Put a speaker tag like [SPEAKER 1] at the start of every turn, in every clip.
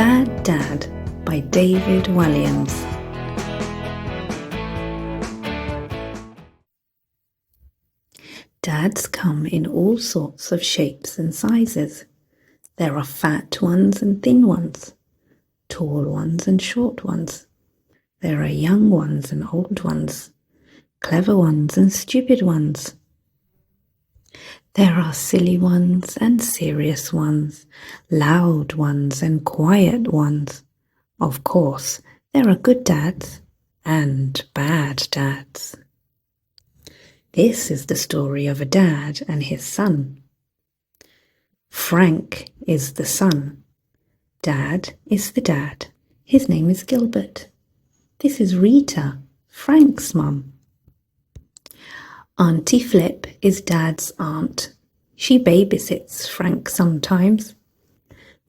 [SPEAKER 1] Bad Dad by David Walliams. Dads come in all sorts of shapes and sizes. There are fat ones and thin ones, tall ones and short ones. There are young ones and old ones, clever ones and stupid ones. There are silly ones and serious ones, loud ones and quiet ones. Of course, there are good dads and bad dads. This is the story of a dad and his son. Frank is the son. Dad is the dad. His name is Gilbert. This is Rita, Frank's mum. Auntie Flip is Dad's aunt. She babysits Frank sometimes.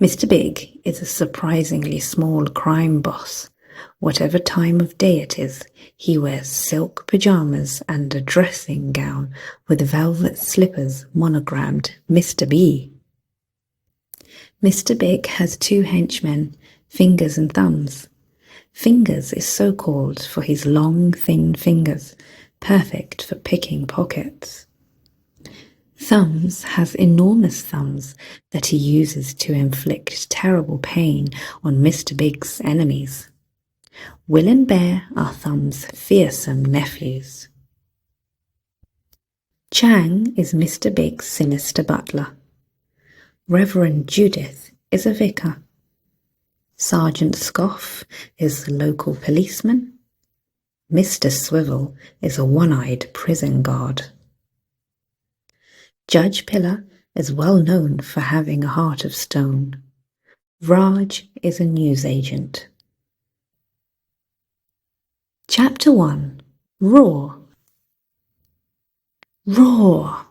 [SPEAKER 1] Mr. Big is a surprisingly small crime boss. Whatever time of day it is, he wears silk pyjamas and a dressing gown with velvet slippers monogrammed Mr. B. Mr. Big has 2 henchmen, Fingers and Thumbs. Fingers is so called for his long, thin fingers, perfect for picking pockets. Thumbs has enormous thumbs that he uses to inflict terrible pain on Mr. Big's enemies. Will and Bear are Thumb's fearsome nephews. Chang is Mr. Big's sinister butler. Reverend Judith is a vicar. Sergeant Scoff is the local policeman. Mr. Swivel is a one-eyed prison guard. Judge Pillar is well known for having a heart of stone. Raj is a newsagent. Chapter 1. Roar. Roar!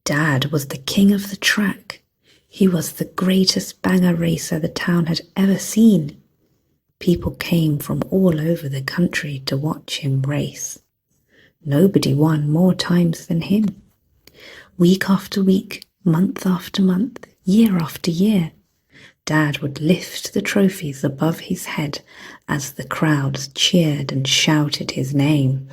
[SPEAKER 1] Dad was the king of the track. He was the greatest banger racer the town had ever seen. People came from all over the country to watch him race. Nobody won more times than him. Week after week, month after month, year after year, Dad would lift the trophies above his head as the crowds cheered and shouted his name.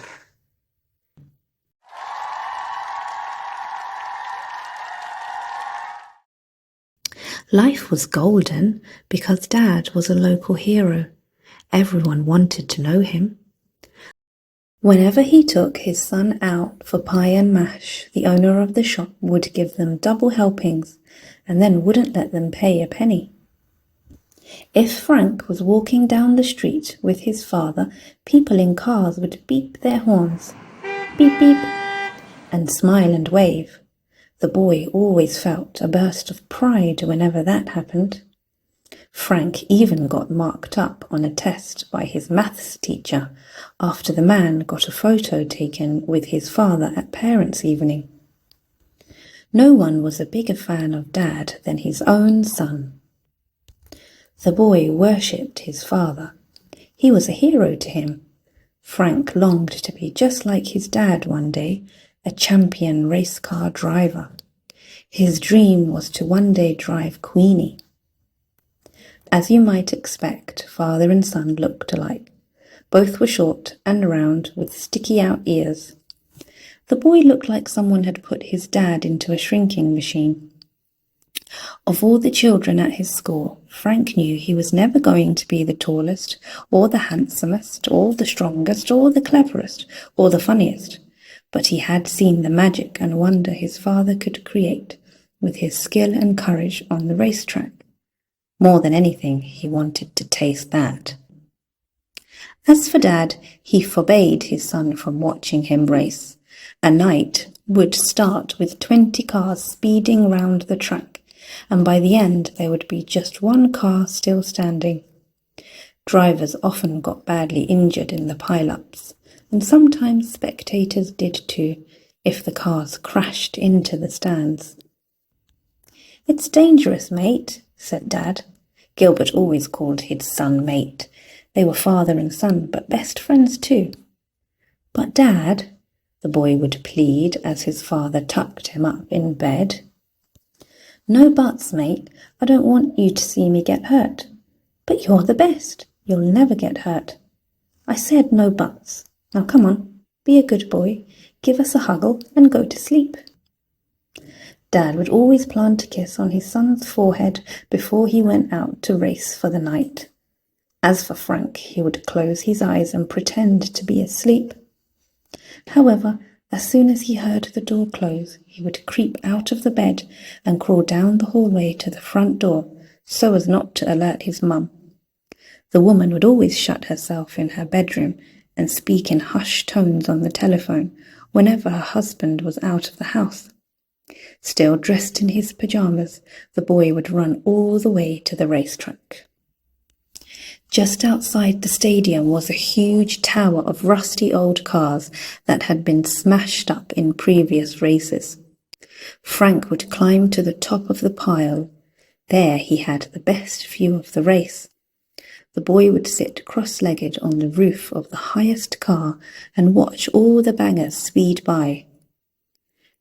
[SPEAKER 1] Life was golden because Dad was a local hero. Everyone wanted to know him. Whenever he took his son out for pie and mash, the owner of the shop would give them double helpings and then wouldn't let them pay a penny. If Frank was walking down the street with his father, people in cars would beep their horns, beep beep, and smile and wave. The boy always felt a burst of pride whenever that happened. Frank even got marked up on a test by his maths teacher after the man got a photo taken with his father at parents' evening. No one was a bigger fan of Dad than his own son. The boy worshipped his father. He was a hero to him. Frank longed to be just like his dad one day, a champion race car driver. His dream was to one day drive Queenie. As you might expect, father and son looked alike. Both were short and round with sticky-out ears. The boy looked like someone had put his dad into a shrinking machine. Of all the children at his school, Frank knew he was never going to be the tallest, or the handsomest, or the strongest, or the cleverest, or the funniest. But he had seen the magic and wonder his father could create with his skill and courage on the racetrack. More than anything, he wanted to taste that. As for Dad, he forbade his son from watching him race. A night would start with 20 cars speeding round the track, and by the end there would be just one car still standing. Drivers often got badly injured in the pile-ups, and sometimes spectators did too, if the cars crashed into the stands. "It's dangerous, mate," said Dad. Gilbert always called his son mate. They were father and son, but best friends too. "But Dad," the boy would plead as his father tucked him up in bed. No buts, mate. I don't want you to see me get hurt. But you're the best. You'll never get hurt. I said no buts. Now come on, be a good boy, give us a huggle and go to sleep. Dad would always plant a kiss on his son's forehead before he went out to race for the night. As for Frank, he would close his eyes and pretend to be asleep. However, as soon as he heard the door close, he would creep out of the bed and crawl down the hallway to the front door so as not to alert his mum. The woman would always shut herself in her bedroom and speak in hushed tones on the telephone whenever her husband was out of the house. Still dressed in his pajamas, the boy would run all the way to the racetrack. Just outside the stadium was a huge tower of rusty old cars that had been smashed up in previous races. Frank would climb to the top of the pile. There he had the best view of the race. The boy would sit cross-legged on the roof of the highest car and watch all the bangers speed by.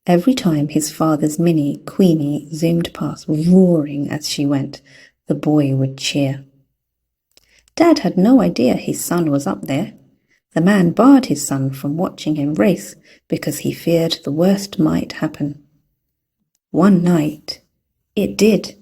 [SPEAKER 1] Every time his father's Mini, Queenie, zoomed past, roaring as she went, the boy would cheer. Dad had no idea his son was up there. The man barred his son from watching him race because he feared the worst might happen. One night, it did.